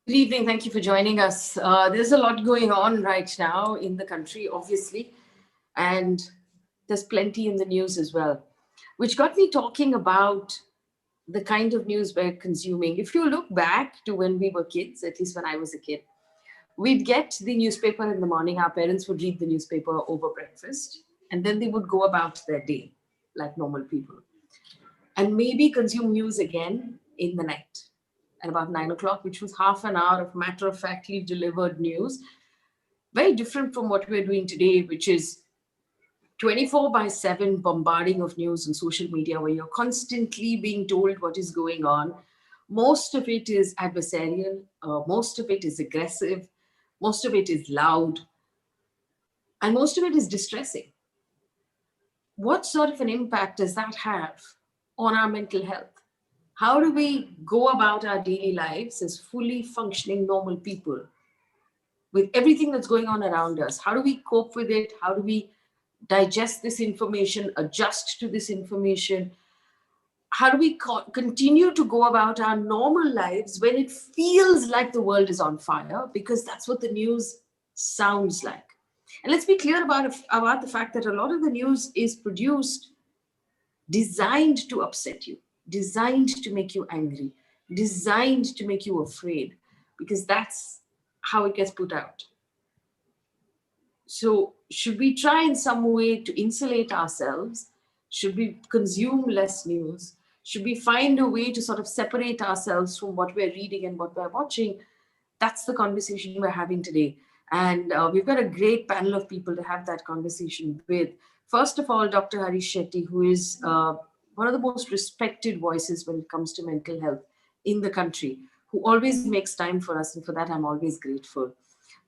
Good evening. Thank you for joining us. There's a lot going on right now in the country, obviously, and there's plenty in the news as well, which got me talking about the kind of news we're consuming. If you look back to when we were kids, at least when I was a kid, we'd get the newspaper in the morning. Our parents would read the newspaper over breakfast, and then they would go about their day like normal people and maybe consume news again in the night at about 9 o'clock, which was half an hour of matter of factly delivered news. Very different from what we're doing today, which is 24 by 7 bombarding of news on social media, where you're constantly being told what is going on. Most of it is adversarial, most of it is aggressive, most of it is loud, and most of it is distressing. What sort of an impact does that have on our mental health? How do we go about our daily lives as fully functioning normal people with everything that's going on around us? How do we cope with it? How do we digest this information, adjust to this information? How do we continue to go about our normal lives when it feels like the world is on fire? Because that's what the news sounds like. And let's be clear about the fact that a lot of the news is produced designed to upset you, designed to make you angry, designed to make you afraid, because that's how it gets put out. So, should we try in some way to insulate ourselves? Should we consume less news? Should we find a way to sort of separate ourselves from what we're reading and what we're watching? That's the conversation we're having today. And we've got a great panel of people to have that conversation with. First of all, Dr. Harish Shetty, who is one of the most respected voices when it comes to mental health in the country, who always makes time for us. And for that, I'm always grateful.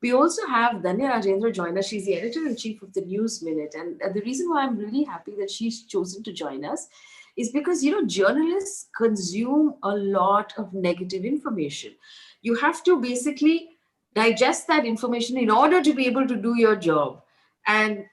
We also have Dhanya Rajendran join us. She's the editor-in-chief of the News Minute. And the reason why I'm really happy that she's chosen to join us is because, journalists consume a lot of negative information. You have to basically digest that information in order to be able to do your job. And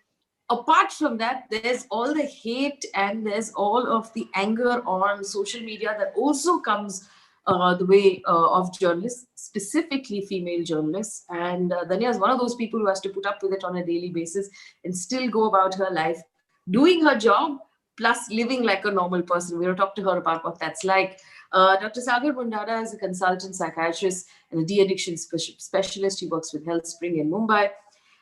apart from that, there's all the hate and there's all of the anger on social media that also comes the way of journalists, specifically female journalists. And Danya is one of those people who has to put up with it on a daily basis and still go about her life, doing her job, plus living like a normal person. We're going to talk to her about what that's like. Dr. Sagar Mundada is a consultant psychiatrist and a de-addiction specialist. He works with Healthspring in Mumbai.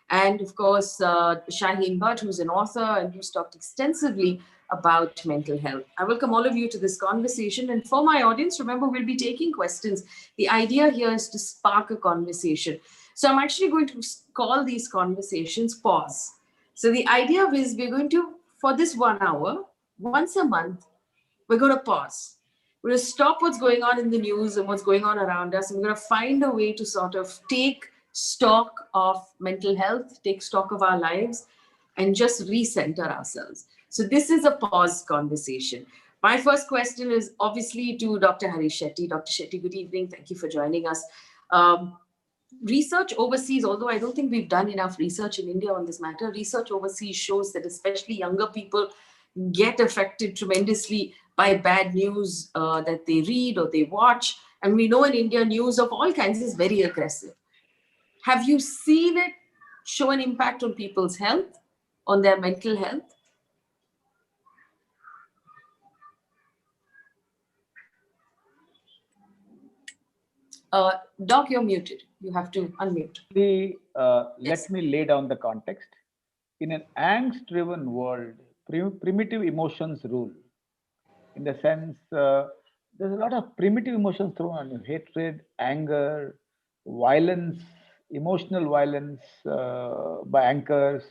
And of course, Shaheen Bhatt, who's an author and who's talked extensively about mental health. I welcome all of you to this conversation. And for my audience, remember, we'll be taking questions. The idea here is to spark a conversation. So I'm actually going to call these conversations pause. So the idea is we're going to, for this 1 hour, once a month, we're going to pause. We're going to stop what's going on in the news and what's going on around us. And we're going to find a way to sort of take stock of mental health, take stock of our lives, and just recenter ourselves. So this is a pause conversation. My first question is obviously to Dr. Harish Shetty. Dr. Shetty, good evening. Thank you for joining us. Research overseas, although I don't think we've done enough research in India on this matter, research overseas shows that especially younger people get affected tremendously by bad news that they read or they watch. And we know in India, news of all kinds is very aggressive. Have you seen it show an impact on people's health, on their mental health? Doc, you're muted. You have to unmute. Let me lay down the context. In an angst-driven world, primitive emotions rule. In the sense, there's a lot of primitive emotions thrown on you: hatred, anger, violence, emotional violence by anchors,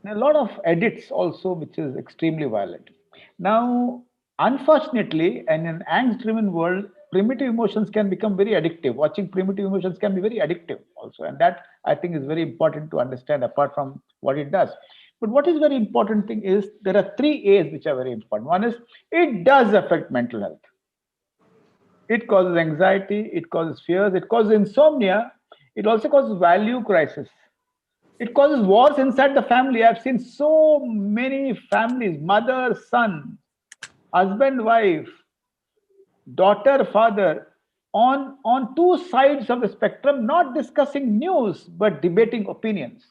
and a lot of edits also, which is extremely violent. Now, unfortunately, in an angst-driven world, primitive emotions can become very addictive. Watching primitive emotions can be very addictive also, and that I think is very important to understand apart from what it does. But what is very important thing is there are 3 A's which are very important. One is it does affect mental health. It causes anxiety, it causes fears, it causes insomnia, it also causes value crisis. It causes wars inside the family. I've seen so many families, mother, son, husband, wife, daughter, father, on two sides of the spectrum, not discussing news but debating opinions.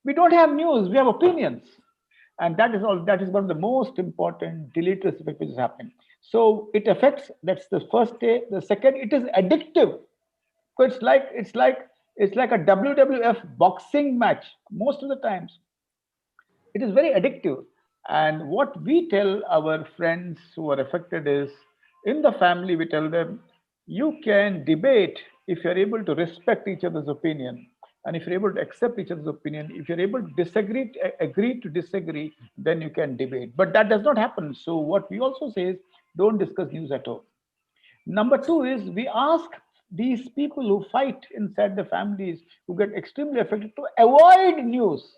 We don't have news, we have opinions. And that is all, that is one of the most important deleterious effects which is happening. So it affects, that's the first day. The second, it is addictive. So it's like a WWF boxing match most of the times. It is very addictive. And what we tell our friends who are affected is, in the family, we tell them, you can debate if you're able to respect each other's opinion. And if you're able to accept each other's opinion, if you're able to disagree, agree to disagree, then you can debate. But that does not happen. So what we also say is, don't discuss news at all. Number two is, we ask these people who fight inside the families, who get extremely affected, to avoid news,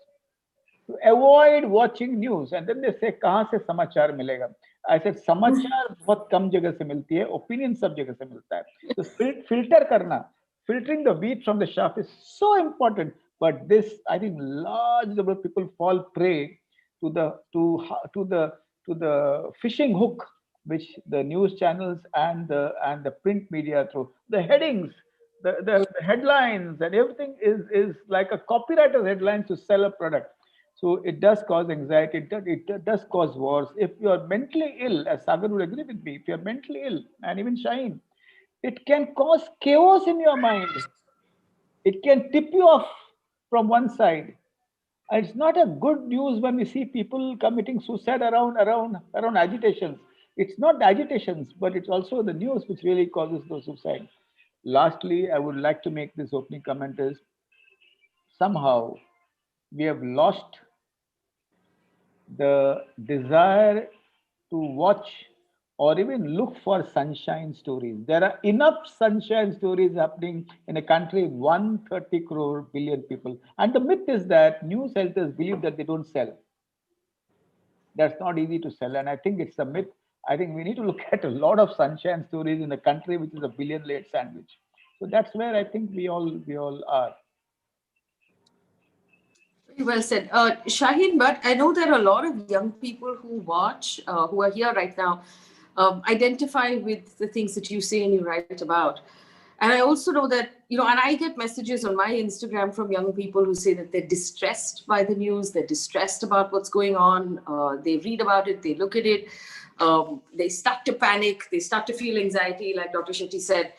to avoid watching news. And then they say, कहाँ से समाचार मिलेगा? I said, समाचार बहुत कम जगह से मिलती है, opinion सब जगह से मिलता है. So filter करना, filtering the wheat from the chaff is so important. But this, I think, large number of people fall prey to the fishing hook which the news channels and the print media throw. The headings, the headlines, and everything is like a copywriter's headlines to sell a product. So it does cause anxiety. It does cause wars. If you are mentally ill, as Sagar would agree with me, if you are mentally ill, and even Shine, it can cause chaos in your mind. It can tip you off from one side. And it's not a good news when we see people committing suicide around agitations. It's not the agitations, but it's also the news which really causes those suicide. Lastly, I would like to make this opening comment is, somehow we have lost the desire to watch or even look for sunshine stories. There are enough sunshine stories happening in a country with 130 crore billion people. And the myth is that news editors believe that they don't sell. That's not easy to sell. And I think it's a myth. I think we need to look at a lot of sunshine stories in a country which is a billion laid sandwich. So that's where I think we all are. Very well said. Shaheen, but I know there are a lot of young people who watch, who are here right now, identify with the things that you say and you write about. And I also know that, and I get messages on my Instagram from young people who say that they're distressed by the news, they're distressed about what's going on, they read about it, they look at it, they start to panic, they start to feel anxiety, like Dr. Shetty said.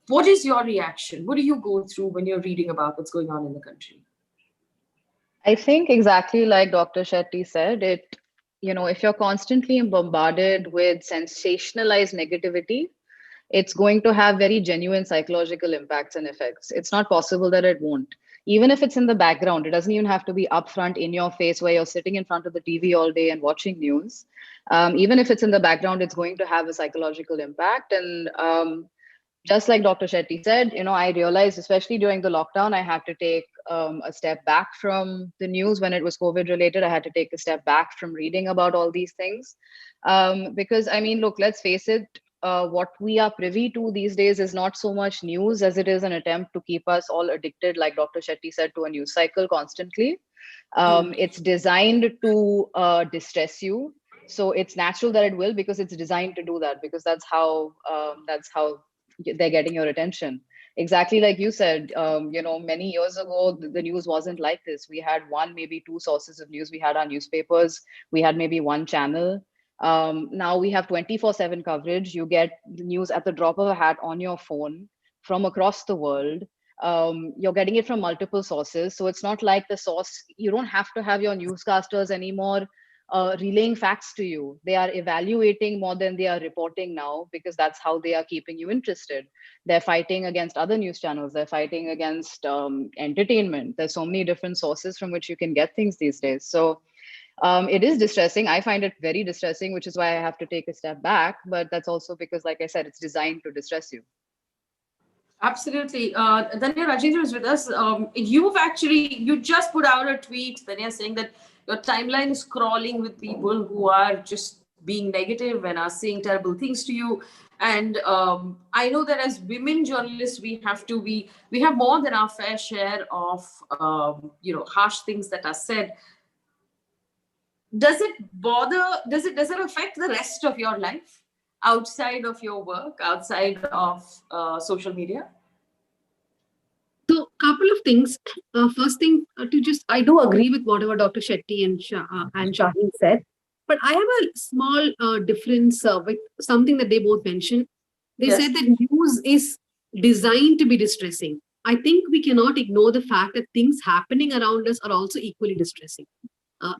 What is your reaction? What do you go through when you're reading about what's going on in the country? I think exactly like Dr. Shetty said, if you're constantly bombarded with sensationalized negativity, it's going to have very genuine psychological impacts and effects. It's not possible that it won't. Even if it's in the background, it doesn't even have to be upfront in your face where you're sitting in front of the TV all day and watching news. Even if it's in the background, it's going to have a psychological impact. And just like Dr. Shetty said, I realized, especially during the lockdown, I had to take a step back from the news when it was COVID related. I had to take a step back from reading about all these things. Because, I mean, look, let's face it, what we are privy to these days is not so much news as it is an attempt to keep us all addicted, like Dr. Shetty said, to a news cycle constantly. It's designed to distress you. So it's natural that it will, because it's designed to do that, because that's how they're getting your attention. Exactly like you said, many years ago, the news wasn't like this. We had one, maybe two sources of news. We had our newspapers. We had maybe one channel. Now we have 24/7 coverage. You get the news at the drop of a hat on your phone from across the world. You're getting it from multiple sources. So it's not like the source, you don't have to have your newscasters anymore relaying facts to you. They are evaluating more than they are reporting now, because that's how they are keeping you interested. They're fighting against other news channels. They're fighting against entertainment. There's so many different sources from which you can get things these days. So it is distressing. I find it very distressing, which is why I have to take a step back. But that's also because, like I said, it's designed to distress you. Absolutely. Dhanya, Rajendran is with us. You just put out a tweet, Dhanya, saying that your timeline is crawling with people who are just being negative and are saying terrible things to you. And I know that as women journalists, we have more than our fair share of harsh things that are said. Does it affect the rest of your life? outside of your work, outside of social media? So, couple of things. First thing, I do agree with whatever Dr. Shetty and Shaheen said, but I have a small difference with something that they both mentioned. They said that news is designed to be distressing. I think we cannot ignore the fact that things happening around us are also equally distressing.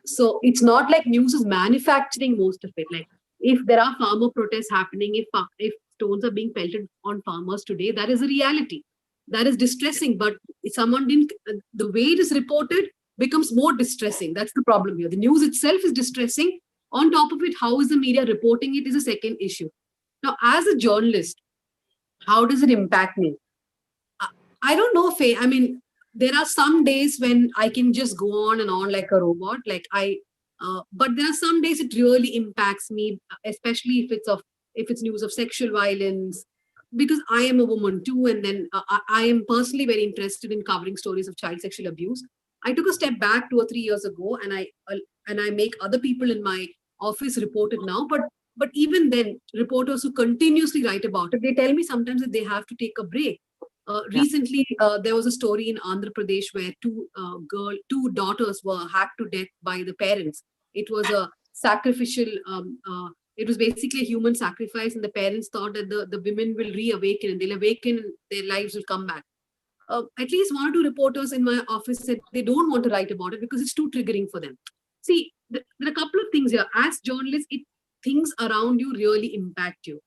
So it's not like news is manufacturing most of it. Like if there are farmer protests happening, if stones are being pelted on farmers today, that is a reality. That is distressing. But if someone didn't, the way it is reported becomes more distressing. That's the problem here. The news itself is distressing. On top of it, how is the media reporting it is a second issue. Now, as a journalist, how does it impact me? I don't know, Faye. I mean, there are some days when I can just go on and on like a robot. But there are some days it really impacts me, especially if it's news of sexual violence, because I am a woman too, and then I am personally very interested in covering stories of child sexual abuse. I took a step back 2 or 3 years ago, and I make other people in my office report it now. But even then, reporters who continuously write about it, they tell me sometimes that they have to take a break. Recently, there was a story in Andhra Pradesh where two daughters were hacked to death by the parents. It was a sacrificial. It was basically a human sacrifice, and the parents thought that the women will reawaken and they'll awaken and their lives will come back. At least one or two reporters in my office said they don't want to write about it because it's too triggering for them. See, there are a couple of things here. As journalists, things around you really impact you.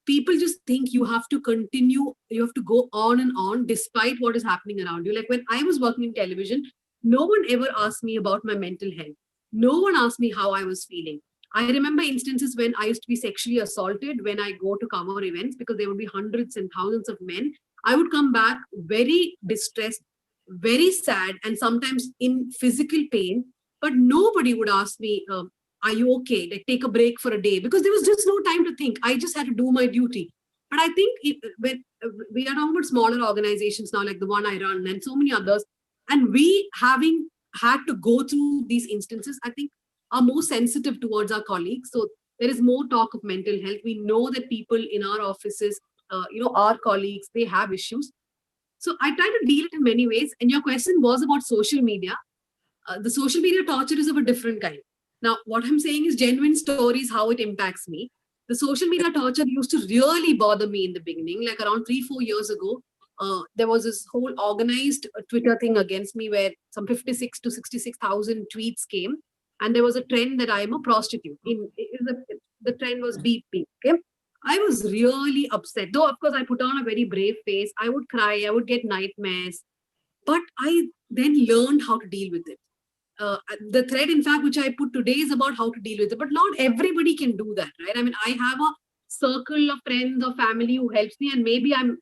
People just think you have to continue, you have to go on and on despite what is happening around you. Like when I was working in television, no one ever asked me about my mental health. No one asked me how I was feeling. I remember instances when I used to be sexually assaulted when I go to cover events because there would be hundreds and thousands of men. I would come back very distressed, very sad, and sometimes in physical pain. But nobody would ask me, are you okay? Like take a break for a day, because there was just no time to think. I just had to do my duty. But I think when we are talking about smaller organizations now, like the one I run and so many others, and we having had to go through these instances, I think are more sensitive towards our colleagues. So there is more talk of mental health. We know that people in our offices, our colleagues, they have issues. So I try to deal it in many ways. And your question was about social media. The social media torture is of a different kind. Now, what I'm saying is genuine stories, how it impacts me. The social media torture used to really bother me in the beginning, like around 3-4 years ago. There was this whole organized Twitter thing against me where some 56 to 66,000 tweets came. And there was a trend that I am a prostitute. The trend was beep, beep. Okay? I was really upset. Though, of course, I put on a very brave face. I would cry. I would get nightmares. But I then learned how to deal with it. The thread, in fact, which I put today is about how to deal with it. But not everybody can do that, right? I mean, I have a circle of friends or family who helps me, and maybe I'm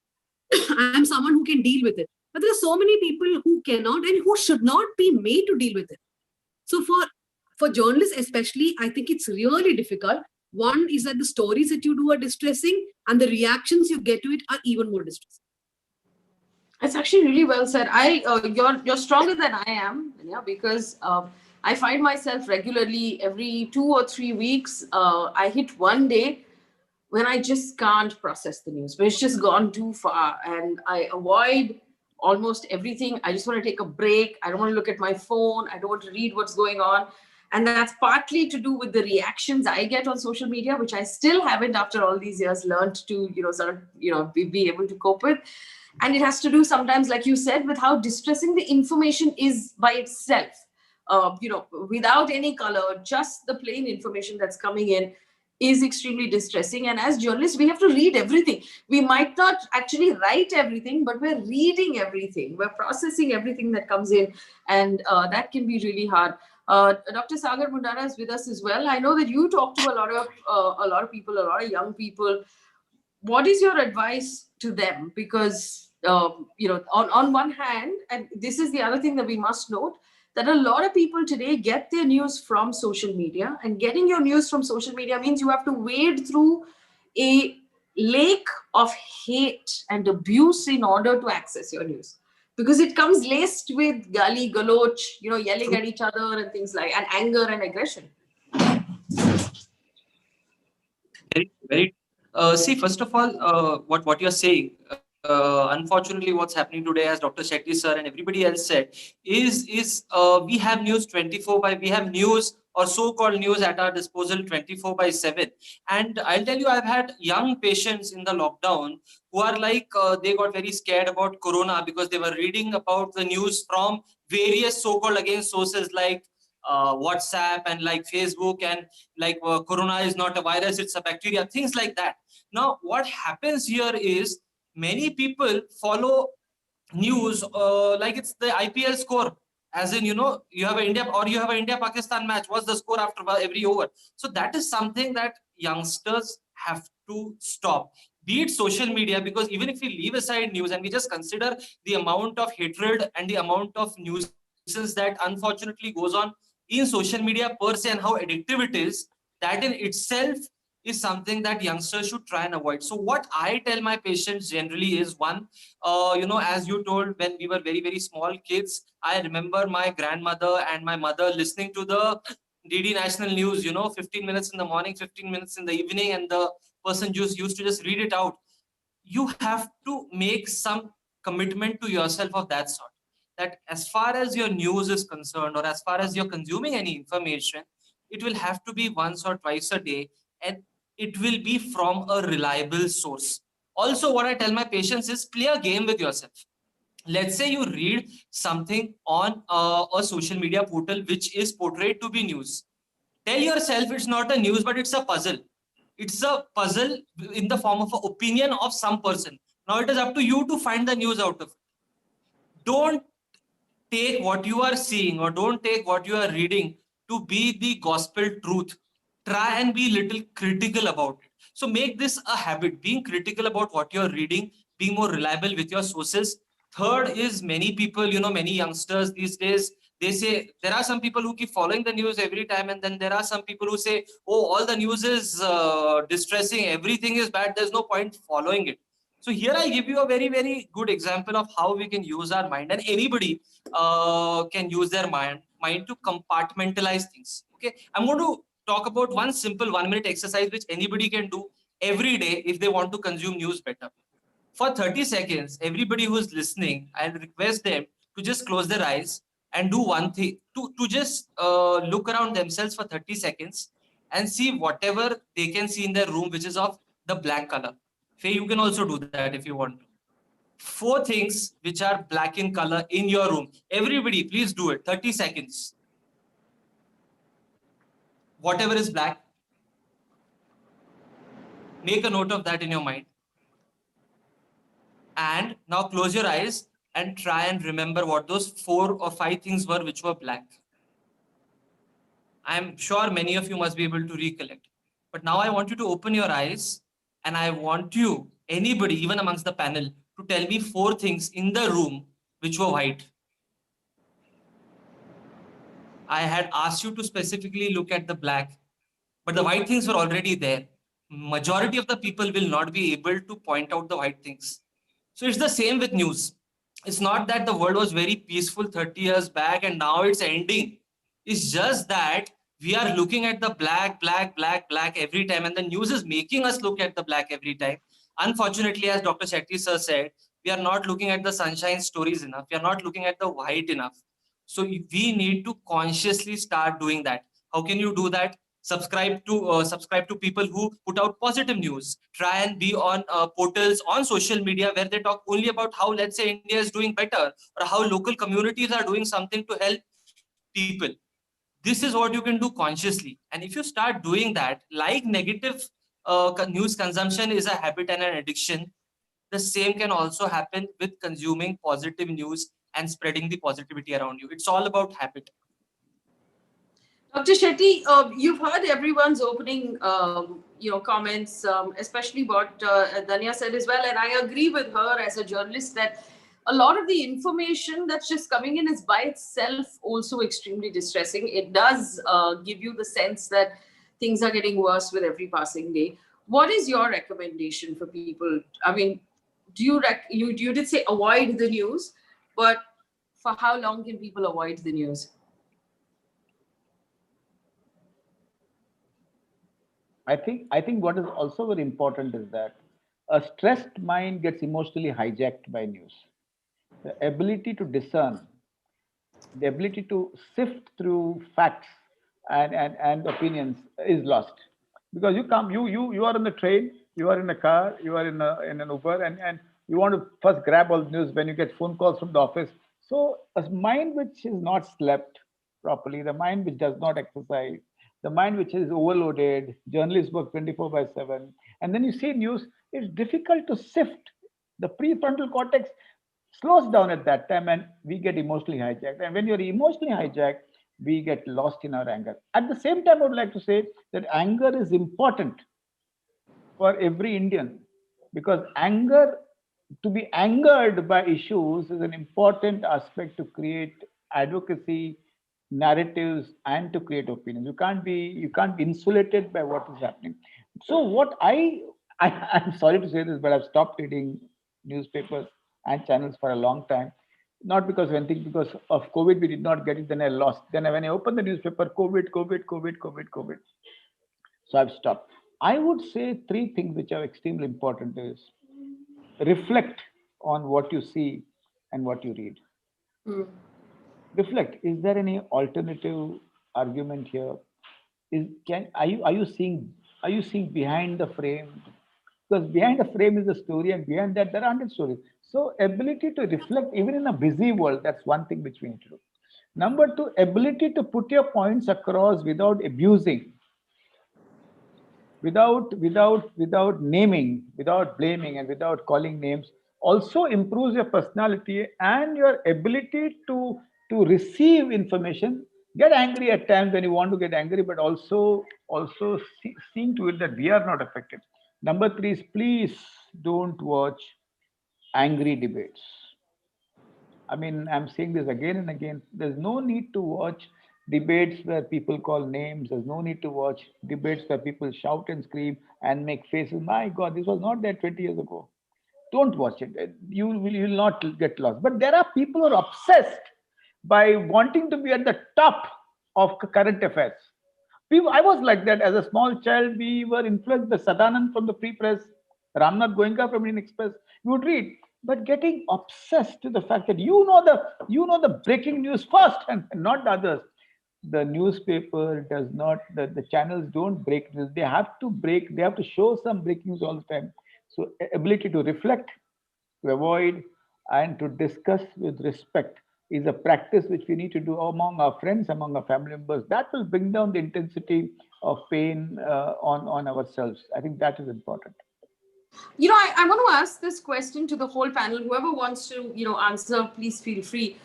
I'm someone who can deal with it. But there are so many people who cannot and who should not be made to deal with it. So for journalists especially, I think it's really difficult. One is that the stories that you do are distressing, and the reactions you get to it are even more distressing. It's actually really well said. You're stronger than I am, because I find myself regularly every 2 or 3 weeks. I hit one day when I just can't process the news, but it's just gone too far, and I avoid almost everything. I just want to take a break. I don't want to look at my phone. I don't want to read what's going on. And that's partly to do with the reactions I get on social media, which I still haven't, after all these years, learned to, be able to cope with. And it has to do sometimes, like you said, with how distressing the information is by itself. Without any color, just the plain information that's coming in is extremely distressing. And as journalists, we have to read everything. We might not actually write everything, but we're reading everything. We're processing everything that comes in. And that can be really hard. Dr. Sagar Mundada is with us as well. I know that you talk to a lot of people, a lot of young people. What is your advice to them? Because, on one hand, and this is the other thing that we must note, that a lot of people today get their news from social media, and getting your news from social media means you have to wade through a lake of hate and abuse in order to access your news, because it comes laced with gali galoch, yelling at each other and things and anger and aggression. Very, very See, first of all, what you're saying, unfortunately, what's happening today, as Dr. Shetty sir and everybody else said, is we have news 24/7. We have news or so-called news at our disposal 24/7. And I'll tell you, I've had young patients in the lockdown who are like they got very scared about Corona because they were reading about the news from various so-called again sources like WhatsApp and like Facebook, and like Corona is not a virus, it's a bacteria, things like that. Now, what happens here is many people follow news like it's the IPL score. As in, you have an India or you have an India-Pakistan match. What's the score after every over? So that is something that youngsters have to stop. Be it social media, because even if we leave aside news and we just consider the amount of hatred and the amount of nuisance that unfortunately goes on in social media per se and how addictive it is, that in itself is something that youngsters should try and avoid. So what I tell my patients generally is, one, as you told, when we were very, very small kids, I remember my grandmother and my mother listening to the DD National News, 15 minutes in the morning, 15 minutes in the evening, and the person just used to just read it out. You have to make some commitment to yourself of that sort, that as far as your news is concerned, or as far as you're consuming any information, it will have to be once or twice a day, and it will be from a reliable source. Also, what I tell my patients is, play a game with yourself. Let's say you read something on a social media portal which is portrayed to be news. Tell yourself it's not a news, but it's a puzzle. It's a puzzle in the form of an opinion of some person. Now it is up to you to find the news out of it. Don't take what you are seeing or don't take what you are reading to be the gospel truth. Try and be little critical about it. So make this a habit, being critical about what you're reading, being more reliable with your sources. Third is, many people, many youngsters these days, they say there are some people who keep following the news every time, and then there are some people who say, oh, all the news is distressing, everything is bad, there's no point following it. So here I give you a very, very good example of how we can use our mind, and anybody can use their mind to compartmentalize things. Okay, I'm going to talk about one simple 1-minute exercise which anybody can do every day if they want to consume news better. For 30 seconds, everybody who's listening, I'll request them to just close their eyes and do one thing, to just look around themselves for 30 seconds and see whatever they can see in their room, which is of the black color. Faye, you can also do that if you want to. 4 things which are black in color in your room. Everybody, please do it. 30 seconds. Whatever is black, make a note of that in your mind. And now close your eyes and try and remember what those 4 or 5 things were which were black. I'm sure many of you must be able to recollect. But now I want you to open your eyes, and I want you, anybody, even amongst the panel, to tell me 4 things in the room which were white. I had asked you to specifically look at the black, but the white things were already there. Majority of the people will not be able to point out the white things. So it's the same with news. It's not that the world was very peaceful 30 years back and now it's ending. It's just that we are looking at the black, black, black, black every time, and the news is making us look at the black every time. Unfortunately, as Dr. Shetty sir said, we are not looking at the sunshine stories enough. We are not looking at the white enough. So we need to consciously start doing that. How can you do that? Subscribe to people who put out positive news. Try and be on portals on social media where they talk only about how, let's say, India is doing better, or how local communities are doing something to help people. This is what you can do consciously, and if you start doing that, like negative news consumption is a habit and an addiction, the same can also happen with consuming positive news and spreading the positivity around you. It's all about habit. Dr. Shetty, you've heard everyone's opening, comments, especially what Dhanya said as well, and I agree with her as a journalist that a lot of the information that's just coming in is by itself also extremely distressing. It does give you the sense that things are getting worse with every passing day. What is your recommendation for people? I mean, do you did say avoid the news, but for how long can people avoid the news? I think what is also very important is that a stressed mind gets emotionally hijacked by news. The ability to discern, the ability to sift through facts and opinions is lost, because you are in the train, you are in a car, you are in an Uber, and you want to first grab all the news when you get phone calls from the office. So a mind which is not slept properly, the mind which does not exercise, the mind which is overloaded, journalists work 24 by 7, and then you see news, it's difficult to sift. The prefrontal cortex slows down at that time, and we get emotionally hijacked. And when you're emotionally hijacked, we get lost in our anger. At the same time, I would like to say that anger is important for every Indian, because anger, to be angered by issues, is an important aspect to create advocacy, narratives, and to create opinions. You can't be insulated by what is happening. So what I'm sorry to say this, but I've stopped reading newspapers and channels for a long time. Not because of anything, because of COVID, we did not get it. Then I lost. Then when I opened the newspaper, COVID, COVID, COVID, COVID, COVID. So I've stopped. I would say three things which are extremely important is reflect on what you see and what you read. Mm. Reflect. Is there any alternative argument here? Is can are you seeing behind the frame? Because behind the frame is the story, and behind that there are 100 stories. So ability to reflect even in a busy world, that's one thing which we need to do. Number two, ability to put your points across without abusing, without naming, without blaming, and without calling names, also improves your personality and your ability to receive information. Get angry at times when you want to get angry, but also seeing to it that we are not affected. Number three is, please don't watch angry debates. I mean, I'm saying this again and again. There's no need to watch debates where people call names. There's no need to watch debates where people shout and scream and make faces. My God, this was not there 20 years ago. Don't watch it. You will not get lost. But there are people who are obsessed by wanting to be at the top of current affairs. I was like that as a small child. We were influenced by Sadanand from the Free Press, Ramnath Goenka from Indian Express. We would read, but getting obsessed to the fact that you know the breaking news first and not the others. The newspaper does not. The channels don't break news. They have to break. They have to show some breaking news all the time. So ability to reflect, to avoid, and to discuss with respect is a practice which we need to do among our friends, among our family members. That will bring down the intensity of pain on ourselves. I think that is important. I want to ask this question to the whole panel. Whoever wants to, answer, please feel free.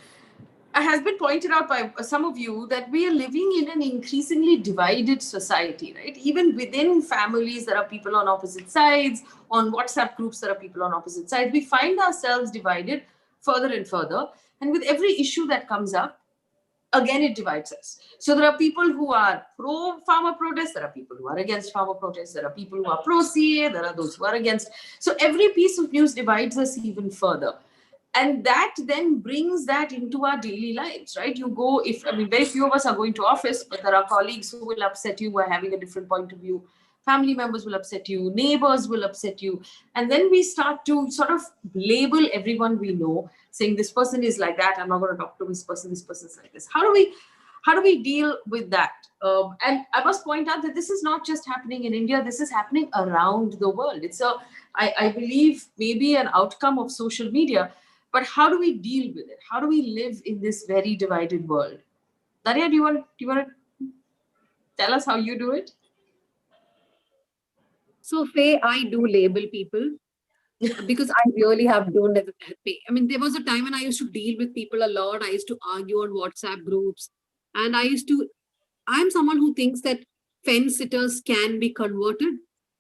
It has been pointed out by some of you that we are living in an increasingly divided society, right? Even within families, there are people on opposite sides. On WhatsApp groups, there are people on opposite sides. We find ourselves divided further and further. And with every issue that comes up, again, it divides us. So there are people who are pro-farmer protest, there are people who are against farmer protest, there are people who are pro-CA, there are those who are against. So every piece of news divides us even further. And that then brings that into our daily lives, right? Very few of us are going to office, but there are colleagues who will upset you, who are having a different point of view. Family members will upset you, neighbors will upset you. And then we start to sort of label everyone we know, saying this person is like that, I'm not going to talk to this person's like this. How do we deal with that? And I must point out that this is not just happening in India, this is happening around the world. I believe, maybe an outcome of social media. But how do we deal with it? How do we live in this very divided world? Dhanya, do you want to tell us how you do it? So, Faye, I do label people because I really have done it. I mean, there was a time when I used to deal with people a lot. I used to argue on WhatsApp groups. And I'm someone who thinks that fence sitters can be converted,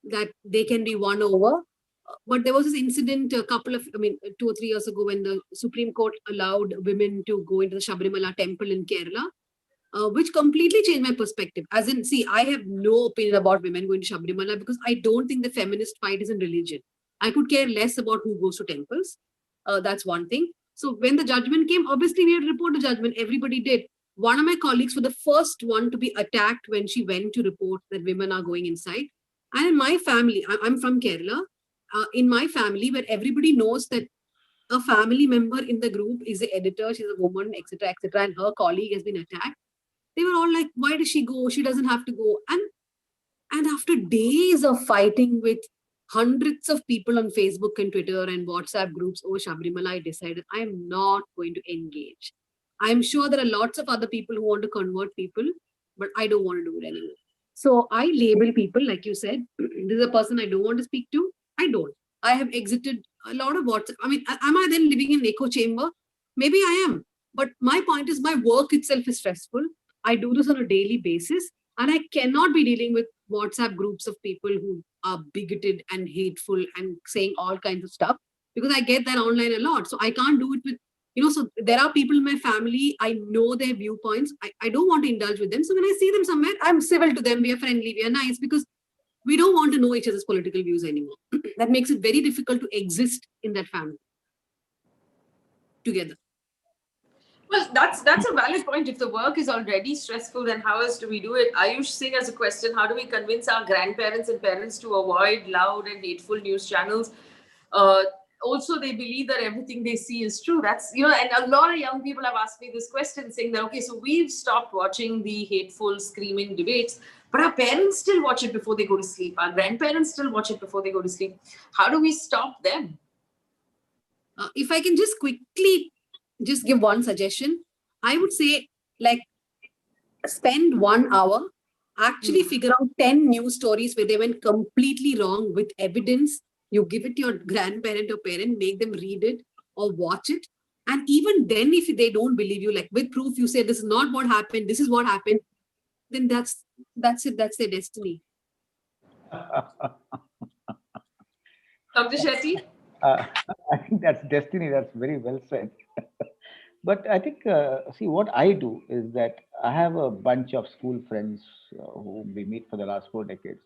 that they can be won over. But there was this incident 2 or 3 years ago when the Supreme Court allowed women to go into the Sabrimala temple in Kerala, which completely changed my perspective. As in, see, I have no opinion about women going to Sabrimala because I don't think the feminist fight is in religion. I could care less about who goes to temples. That's one thing. So when the judgment came, obviously we had to report the judgment. Everybody did. One of my colleagues was the first one to be attacked when she went to report that women are going inside. And in my family, I'm from Kerala, in my family where everybody knows that a family member in the group is the editor, she's a woman, etc., and her colleague has been attacked. They were all like, why does she go? She doesn't have to go. And after days of fighting with hundreds of people on Facebook and Twitter and WhatsApp groups over Shabrimala, I decided I am not going to engage. I'm sure there are lots of other people who want to convert people, but I don't want to do it anymore. So I label people, like you said, this is a person I don't want to speak to. I don't. I have exited a lot of WhatsApp. I mean, am I then living in an echo chamber? Maybe I am. But my point is, my work itself is stressful. I do this on a daily basis, and I cannot be dealing with WhatsApp groups of people who are bigoted and hateful and saying all kinds of stuff, because I get that online a lot. So I can't do it with, so there are people in my family, I know their viewpoints. I don't want to indulge with them. So when I see them somewhere, I'm civil to them. We are friendly, we are nice, because we don't want to know each other's political views anymore. That makes it very difficult to exist in that family together. Well, that's a valid point. If the work is already stressful, then how else do we do it? Ayush Singh has a question: how do we convince our grandparents and parents to avoid loud and hateful news channels? Also, they believe that everything they see is true. That's, and a lot of young people have asked me this question, saying that, okay, so we've stopped watching the hateful, screaming debates, but our parents still watch it before they go to sleep. Our grandparents still watch it before they go to sleep. How do we stop them? If I can just quickly just give one suggestion, I would say, like, spend 1 hour, actually figure out 10 news stories where they went completely wrong with evidence. You give it to your grandparent or parent, make them read it or watch it. And even then, if they don't believe you, like with proof, you say this is not what happened, this is what happened, then that's it. That's their destiny. Dr. Shetty? I think that's destiny. That's very well said. But I think, see, what I do is that I have a bunch of school friends whom we meet for the last 4 decades,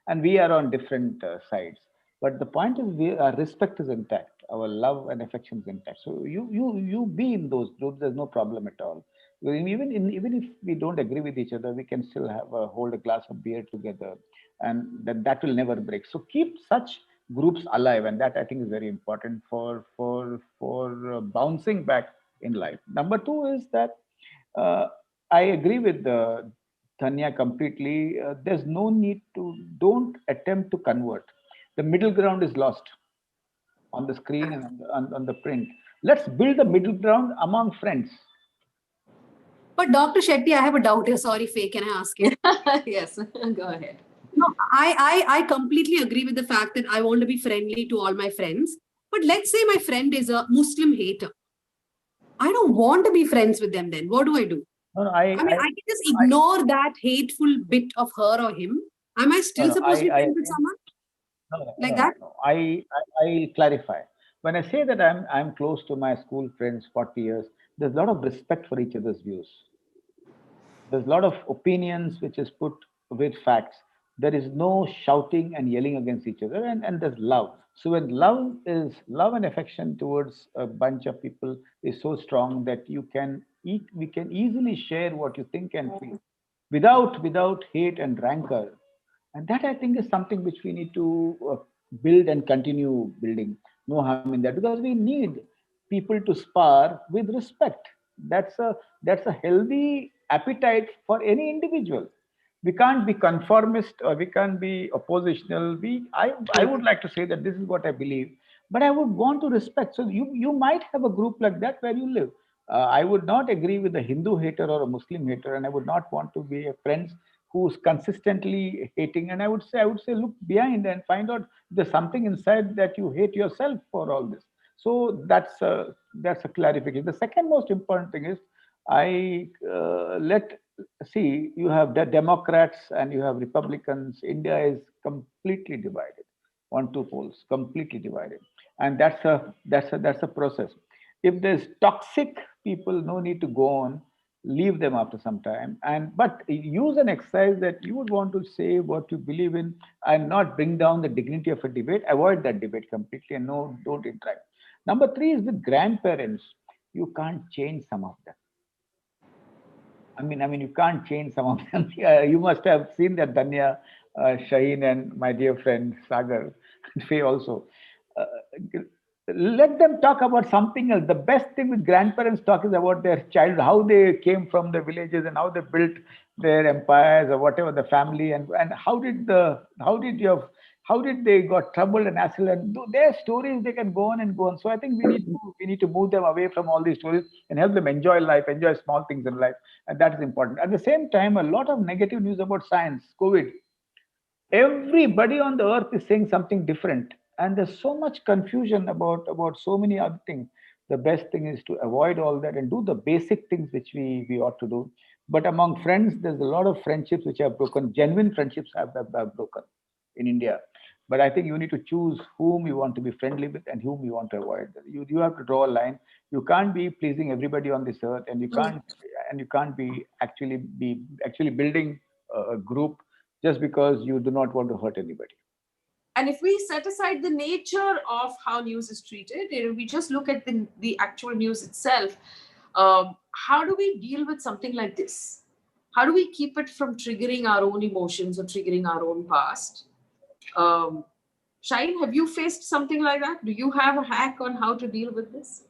and we are on different sides. But the point is, our respect is intact, our love and affection is intact. So you be in those groups. There's no problem at all. Even if we don't agree with each other, we can still hold a glass of beer together, and that will never break. So keep such groups alive, and that I think is very important for bouncing back in life. Number two is that uh, I agree with Dhanya completely. There's no need to, don't attempt to convert. The middle ground is lost on the screen and on the print. Let's build the middle ground among friends. But Dr. Shetty, I have a doubt here. Sorry, Faye, can I ask you? Yes, go ahead. No, I completely agree with the fact that I want to be friendly to all my friends. But let's say my friend is a Muslim hater. I don't want to be friends with them then. What do I do? No, I mean, I can just ignore that hateful bit of her or him. Am I still supposed to be friends with someone? Like that? No. I clarify. When I say that I'm close to my school friends 40 years, there's a lot of respect for each other's views. There's a lot of opinions which is put with facts. There is no shouting and yelling against each other, and there's love. So when love and affection towards a bunch of people is so strong that we can easily share what you think and feel without hate and rancor. And that I think is something which we need to build and continue building. No harm in that, because we need people to spar with respect. That's a healthy appetite for any individual. We can't be conformist or we can't be oppositional. I would like to say that this is what I believe, but I would want to respect. So you might have a group like that where you live. I would not agree with a Hindu hater or a Muslim hater, and I would not want to be a friends who's consistently hating. And I would say look behind and find out there's something inside that you hate yourself for all this. So that's a clarification. The second most important thing is I let see, you have the Democrats and you have Republicans. India is completely divided on two poles, completely divided, and that's a process. If there's toxic people, no need to go on. Leave them after some time, but use an exercise that you would want to say what you believe in, and not bring down the dignity of a debate. Avoid that debate completely, and no, don't interact. Number three is with grandparents. You can't change some of them. I mean, you can't change some of them. You must have seen that, Dhanya. Shaheen and my dear friend Sagar and Faye also. Uh, Let them talk about something else. The best thing with grandparents talk is about their childhood, how they came from the villages and how they built their empires or whatever the family, and how did they got troubled and hassle, and their stories they can go on and go on. So I think we need to move them away from all these stories and help them enjoy life, enjoy small things in life, and that is important. At the same time, a lot of negative news about science, COVID, everybody on the earth is saying something different, and there's so much confusion about so many other things. The best thing is to avoid all that and do the basic things which we ought to do. But among friends, there's a lot of friendships which have broken, genuine friendships have broken in India. But I think you need to choose whom you want to be friendly with and whom you want to avoid. You have to draw a line. You can't be pleasing everybody on this earth, and you can't be actually building a group just because you do not want to hurt anybody. And if we set aside the nature of how news is treated, we just look at the actual news itself. How do we deal with something like this? How do we keep it from triggering our own emotions or triggering our own past? Shine, have you faced something like that? Do you have a hack on how to deal with this?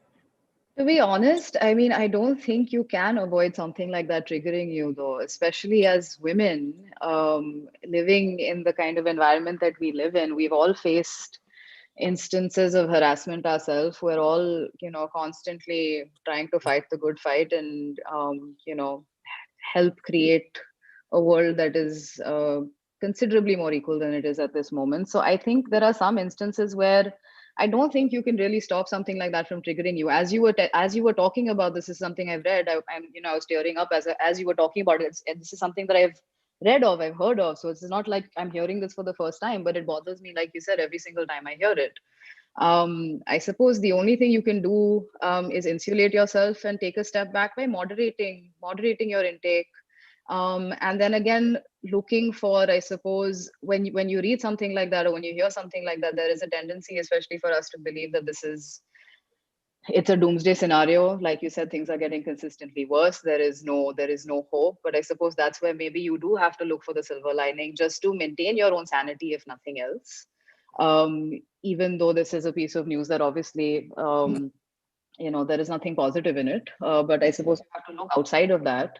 To be honest, I mean, I don't think you can avoid something like that triggering you, though, especially as women living in the kind of environment that we live in. We've all faced instances of harassment ourselves. We're all, constantly trying to fight the good fight and, help create a world that is considerably more equal than it is at this moment. So I think there are some instances where I don't think you can really stop something like that from triggering you. As you were talking about, this is something I've read. I was tearing up as you were talking about it. And this is something that I've read of, I've heard of. So it's not like I'm hearing this for the first time, but it bothers me, like you said, every single time I hear it. I suppose the only thing you can do is insulate yourself and take a step back by moderating your intake. And then again, looking for, I suppose, when you read something like that or when you hear something like that, there is a tendency, especially for us, to believe that it's a doomsday scenario. Like you said, things are getting consistently worse. There is no hope. But I suppose that's where maybe you do have to look for the silver lining, just to maintain your own sanity, if nothing else. Even though this is a piece of news that obviously there is nothing positive in it, but I suppose you have to look outside of that.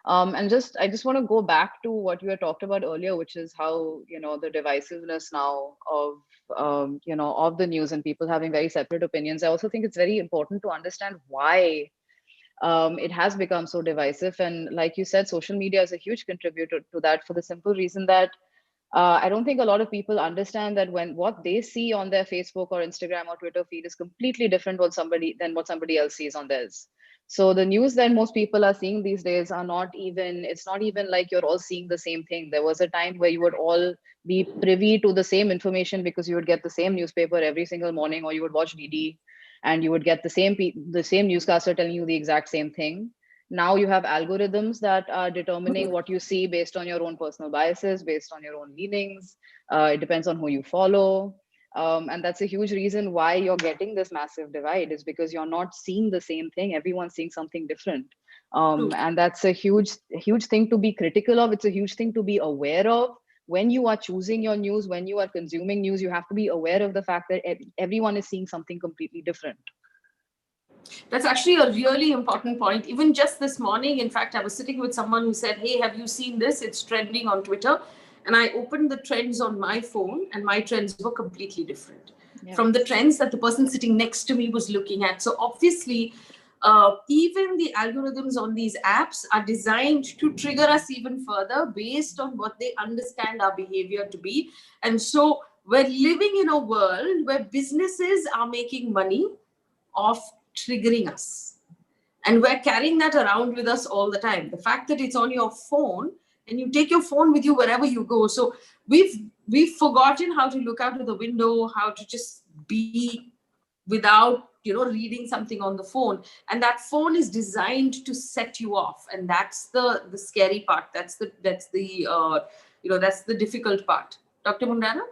And I just want to go back to what you had talked about earlier, which is how the divisiveness now of of the news and people having very separate opinions. I also think it's very important to understand why it has become so divisive. And like you said, social media is a huge contributor to that, for the simple reason that I don't think a lot of people understand that when what they see on their Facebook or Instagram or Twitter feed is completely different than what somebody else sees on theirs. So the news that most people are seeing these days it's not even like you're all seeing the same thing. There was a time where you would all be privy to the same information because you would get the same newspaper every single morning, or you would watch DD and you would get the same newscaster telling you the exact same thing. Now you have algorithms that are determining what you see based on your own personal biases, based on your own leanings. It depends on who you follow. And that's a huge reason why you're getting this massive divide, is because you're not seeing the same thing. Everyone's seeing something different. And that's a huge thing to be critical of. It's a huge thing to be aware of. When you are choosing your news, when you are consuming news, you have to be aware of the fact that everyone is seeing something completely different. That's actually a really important point. Even just this morning, in fact, I was sitting with someone who said, "Hey, have you seen this? It's trending on Twitter." And I opened the trends on my phone, and my trends were completely different from the trends that the person sitting next to me was looking at. So obviously, even the algorithms on these apps are designed to trigger us even further based on what they understand our behavior to be. And so we're living in a world where businesses are making money of triggering us, and we're carrying that around with us all the time. The fact that it's on your phone, and you take your phone with you wherever you go. So we've forgotten how to look out of the window, how to just be without reading something on the phone. And that phone is designed to set you off, and that's the scary part. That's the difficult part. Dr. Mundada?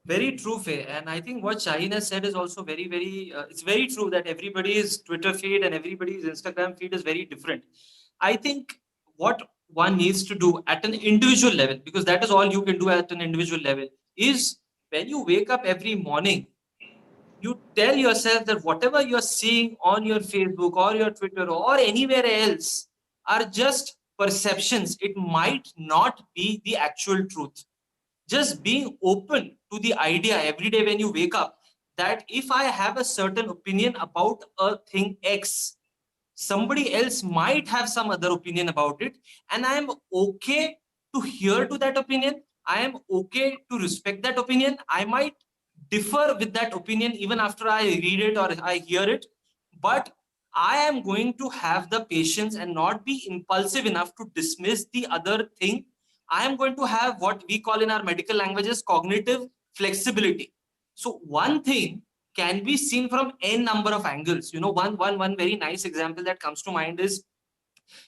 Very true, Faye. And I think what Shaheen has said is also very, very, it's very true that everybody's Twitter feed and everybody's Instagram feed is very different. I think what one needs to do at an individual level, because that is all you can do at an individual level, is when you wake up every morning, you tell yourself that whatever you're seeing on your Facebook or your Twitter or anywhere else are just perceptions. It might not be the actual truth. Just being open to the idea every day when you wake up that if I have a certain opinion about a thing X, somebody else might have some other opinion about it, and I am okay to hear to that opinion. I am okay to respect that opinion. I might differ with that opinion even after I read it or I hear it, but I am going to have the patience and not be impulsive enough to dismiss the other thing. I am going to have what we call in our medical languages cognitive flexibility. So one thing can be seen from n number of angles. One very nice example that comes to mind is,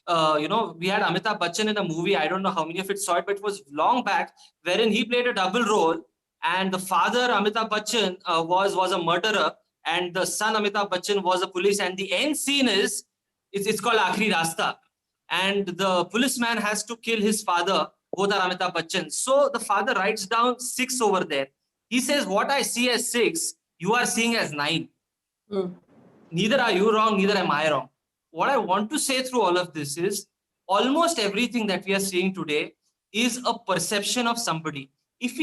we had Amitabh Bachchan in a movie. I don't know how many of it saw it, but it was long back, wherein he played a double role. And the father, Amitabh Bachchan, was a murderer, and the son, Amitabh Bachchan, was a police. And the end scene is, it's called Akhri Rasta, and the policeman has to kill his father. Both are Amitabh Bachchan. So the father writes down 6 over there. He says, "What I see as 6, you are seeing as 9. Neither are you wrong, neither am I wrong." What I want to say through all of this is almost everything that we are seeing today is a perception of somebody. If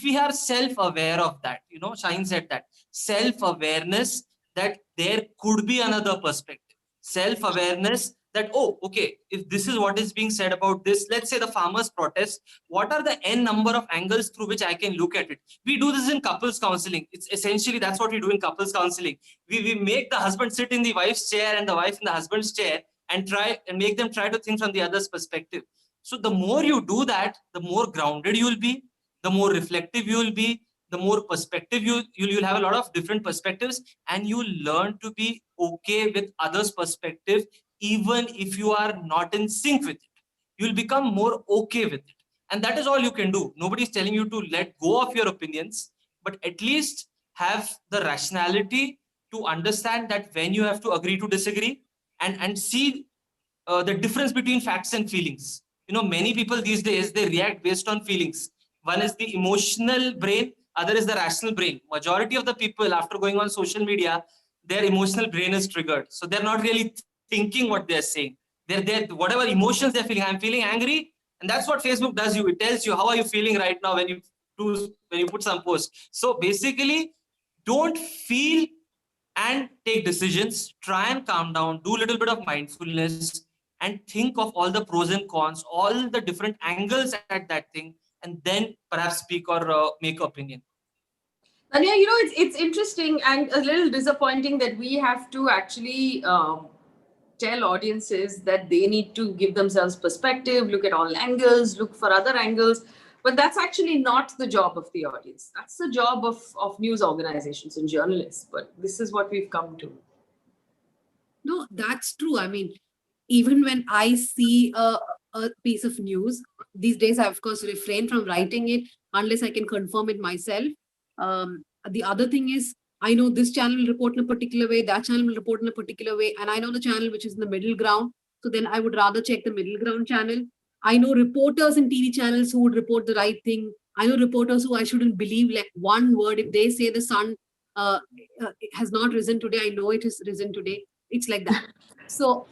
we are self-aware of that, Shine said that self-awareness, that there could be another perspective, self-awareness that, oh, okay, if this is what is being said about this, let's say the farmers protest, what are the n number of angles through which I can look at it? We do this in couples counseling. It's essentially, that's what we do in couples counseling. We make the husband sit in the wife's chair and the wife in the husband's chair, and try and make them try to think from the other's perspective. So the more you do that, the more grounded you will be, the more reflective you will be, the more perspective you'll have a lot of different perspectives, and you learn to be okay with others' perspective, even if you are not in sync with it. You'll become more okay with it. And that is all you can do. Nobody's telling you to let go of your opinions, but at least have the rationality to understand that when you have to agree to disagree, and see the difference between facts and feelings. Many people these days, they react based on feelings. One is the emotional brain, other is the rational brain. Majority of the people, after going on social media, their emotional brain is triggered. So they're not really thinking what they're saying. They're whatever emotions they're feeling. I'm feeling angry, and that's what Facebook does you. It tells you how are you feeling right now when you put some post. So basically, don't feel and take decisions. Try and calm down, do a little bit of mindfulness, and think of all the pros and cons, all the different angles at that thing, and then perhaps speak or make opinion. Dhanya, it's interesting and a little disappointing that we have to actually tell audiences that they need to give themselves perspective, look at all angles, look for other angles. But that's actually not the job of the audience. That's the job of news organizations and journalists. But this is what we've come to. No, that's true. I mean, even when I see a piece of news, these days I, of course, refrain from writing it unless I can confirm it myself. The other thing is, I know this channel will report in a particular way, that channel will report in a particular way, and I know the channel which is in the middle ground. So then I would rather check the middle ground channel. I know reporters in TV channels who would report the right thing. I know reporters who I shouldn't believe like one word. If they say the sun has not risen today, I know it has risen today. It's like that. So,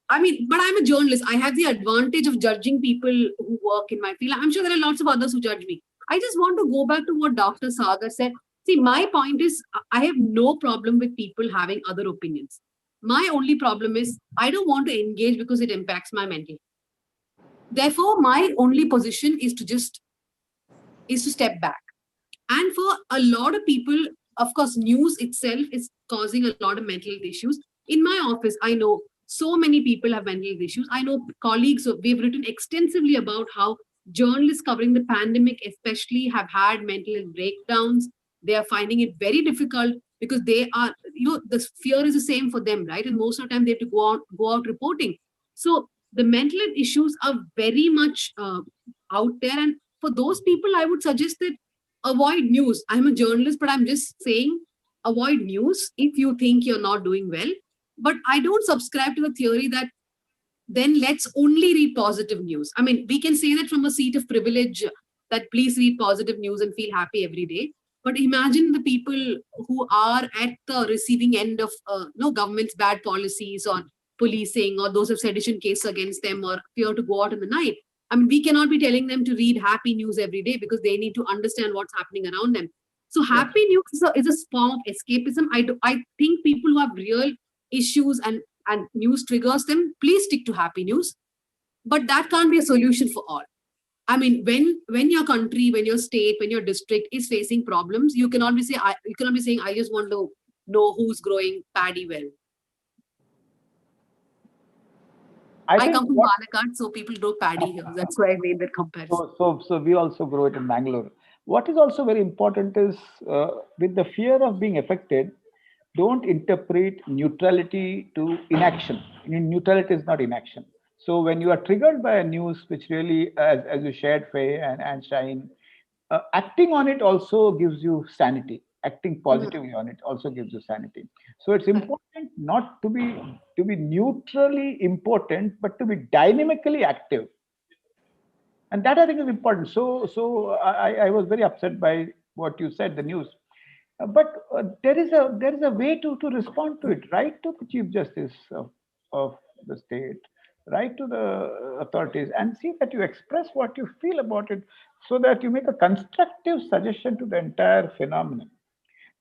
I mean, but I'm a journalist. I have the advantage of judging people who work in my field. I'm sure there are lots of others who judge me. I just want to go back to what Dr. Sagar said. See, my point is, I have no problem with people having other opinions. My only problem is, I don't want to engage because it impacts my mental. Therefore, my only position is to step back. And for a lot of people, of course, news itself is causing a lot of mental issues. In my office, I know so many people have mental issues. I know colleagues, we've written extensively about how journalists covering the pandemic especially have had mental breakdowns. They are finding it very difficult because they are, the fear is the same for them, right? And most of the time they have to go out reporting. So the mental issues are very much out there. And for those people, I would suggest that avoid news. I'm a journalist, but I'm just saying avoid news if you think you're not doing well. But I don't subscribe to the theory that then let's only read positive news. I mean, we can say that from a seat of privilege, that please read positive news and feel happy every day. But imagine the people who are at the receiving end of no government's bad policies or policing, or those of sedition case against them, or fear to go out in the night. I mean, we cannot be telling them to read happy news every day, because they need to understand what's happening around them. So happy news is a form of escapism. I think people who have real issues and news triggers them, please stick to happy news. But that can't be a solution for all. I mean, when your country, when your state, when your district is facing problems, you cannot be saying, I just want to know who's growing paddy well. I come from Palakkad, so people grow paddy here. That's why I made that comparison. So we also grow it in Bangalore. What is also very important is, with the fear of being affected, don't interpret neutrality to inaction. Neutrality is not inaction. So when you are triggered by a news which really, as you shared, Faye and Shine, acting on it also gives you sanity. Acting positively on it also gives you sanity. So it's important not to be neutrally important, but to be dynamically active. And that I think is important. So I was very upset by what you said, the news. But there is a way to respond to it. Write to the Chief Justice of the state, write to the authorities, and see that you express what you feel about it, so that you make a constructive suggestion to the entire phenomenon.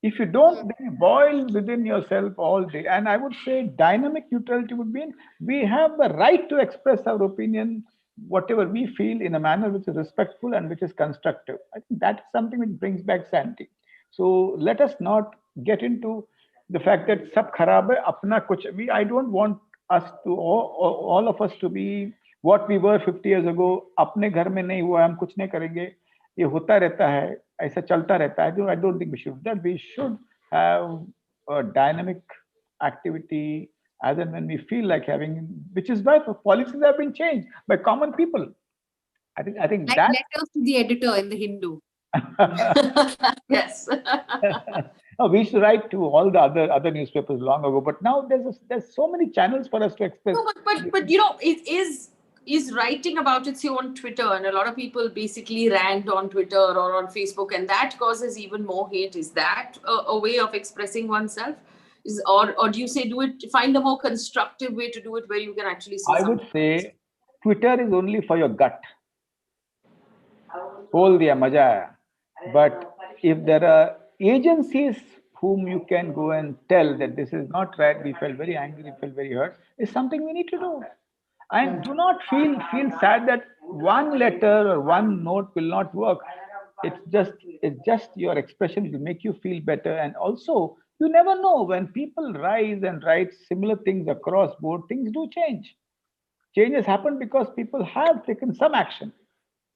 If you don't, then you boil within yourself all day. And I would say dynamic neutrality would mean we have the right to express our opinion, whatever we feel, in a manner which is respectful and which is constructive. I think that's something which brings back sanity. So let us not get into the fact that sab kharab hai, apna kuch. I don't want us to, all of us to be what we were 50 years ago. Apne ghar mein nahi hua, hum kuch nahi karenge. ये होता रहता है, ऐसा चलता रहता है. I don't think we should. That we should have a dynamic activity as and when we feel like having, which is why policies have been changed by common people. I think like that letters to the editor in the Hindu. Yes. Oh, we used to write to all the other newspapers long ago, but now there's so many channels for us to express. No, but it is writing about it, say, on Twitter, and a lot of people basically rant on Twitter or on Facebook, and that causes even more hate. Is that a way of expressing oneself? Or do you say find a more constructive way to do it, where you can actually say I something? would say Twitter is only for your gut. Bol diya, maja aaya. But if there are agencies whom you can go and tell that this is not right, we felt very angry, we felt very hurt, is something we need to do. And do not feel sad that one letter or one note will not work. It's just your expression will make you feel better. And also, you never know, when people rise and write similar things across board, things do change. Changes happen because people have taken some action.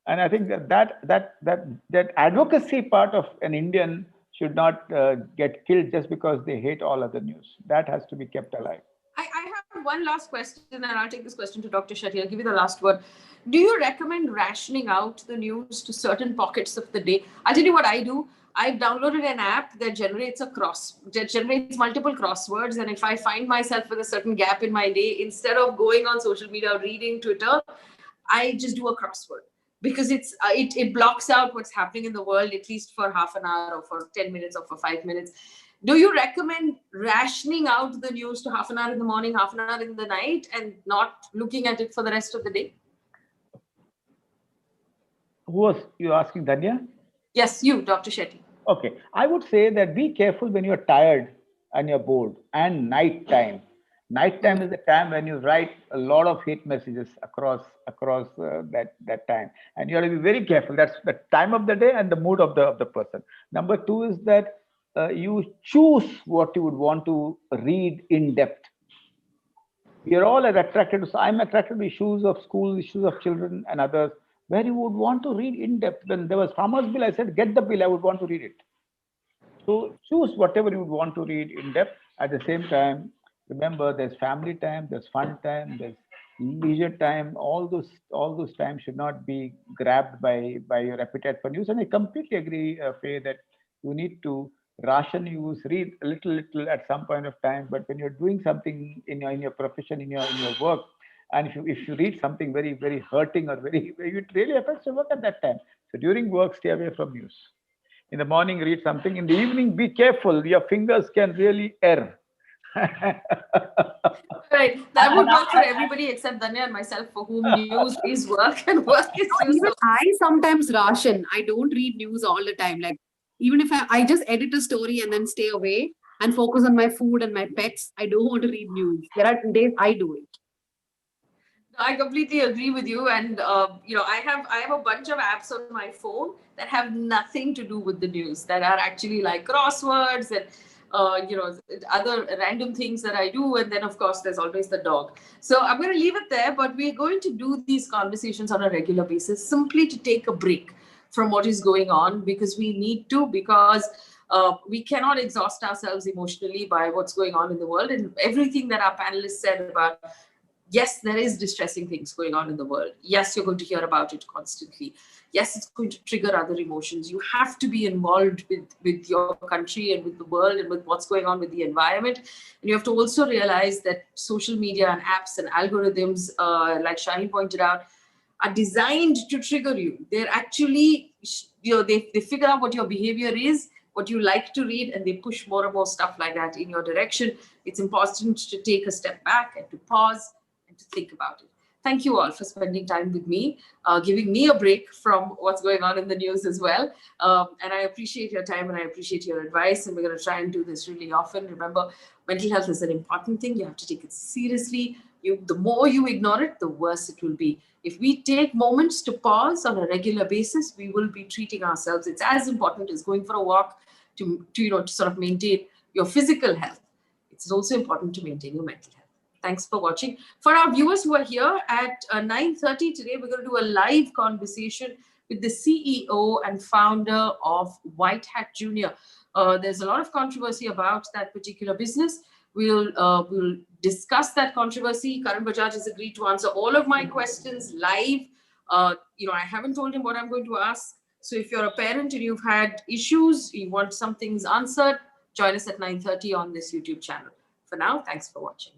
And I think that advocacy part of an Indian should not get killed just because they hate all other news. That has to be kept alive. I have one last question, and I'll take this question to Dr. Shetty. I'll give you the last word. Do you recommend rationing out the news to certain pockets of the day? I'll tell you what I do. I've downloaded an app that generates multiple crosswords, and if I find myself with a certain gap in my day, instead of going on social media or reading Twitter, I just do a crossword, because it blocks out what's happening in the world, at least for half an hour or for 10 minutes or for 5 minutes. Do you recommend rationing out the news to half an hour in the morning, half an hour in the night, and not looking at it for the rest of the day? Who was you asking, Dhanya? Yes, you, Dr. Shetty. Okay. I would say that be careful when you're tired and you're bored, and night time. Night time is the time when you write a lot of hate messages across that time, and you have to be very careful. That's the time of the day and the mood of the person. Number two is that you choose what you would want to read in depth. We are all attracted to. So I'm attracted to issues of school, issues of children, and others, where you would want to read in depth. When there was Farmer's Bill, I said, get the bill. I would want to read it. So choose whatever you would want to read in depth. At the same time, remember, there's family time, there's fun time, there's leisure time. All those times should not be grabbed by your appetite for news. And I completely agree, Faye, that you need to ration news, read a little at some point of time. But when you're doing something in your profession, in your work, And if you read something very, very hurting or it really affects your work at that time. So during work, stay away from news. In the morning, read something. In the evening, be careful. Your fingers can really err. Right. That would work for everybody except Dhanya and myself, for whom news is work and work is news. Even I sometimes ration. I don't read news all the time. Like, even if I just edit a story and then stay away and focus on my food and my pets, I don't want to read news. There are days I do it. I completely agree with you, and I have a bunch of apps on my phone that have nothing to do with the news, that are actually like crosswords and other random things that I do, and then of course there's always the dog. So I'm going to leave it there, but we're going to do these conversations on a regular basis, simply to take a break from what is going on, because we need to, because we cannot exhaust ourselves emotionally by what's going on in the world. And everything that our panelists said about, yes, there is distressing things going on in the world. Yes, you're going to hear about it constantly. Yes, it's going to trigger other emotions. You have to be involved with your country and with the world and with what's going on with the environment. And you have to also realize that social media and apps and algorithms, like Shaheen pointed out, are designed to trigger you. They're actually, they figure out what your behavior is, what you like to read, and they push more and more stuff like that in your direction. It's important to take a step back and to pause and to think about it. Thank you all for spending time with me, giving me a break from what's going on in the news as well. And I appreciate your time and I appreciate your advice. And we're going to try and do this really often. Remember, mental health is an important thing. You have to take it seriously. The more you ignore it, the worse it will be. If we take moments to pause on a regular basis, we will be treating ourselves. It's as important as going for a walk to sort of maintain your physical health. It's also important to maintain your mental health. Thanks for watching. For our viewers who are here at 9:30 today, we're going to do a live conversation with the CEO and founder of White Hat Junior. There's a lot of controversy about that particular business. We'll discuss that controversy. Karan Bajaj has agreed to answer all of my questions live. I haven't told him what I'm going to ask. So if you're a parent and you've had issues, you want some things answered, join us at 9:30 on this YouTube channel. For now, thanks for watching.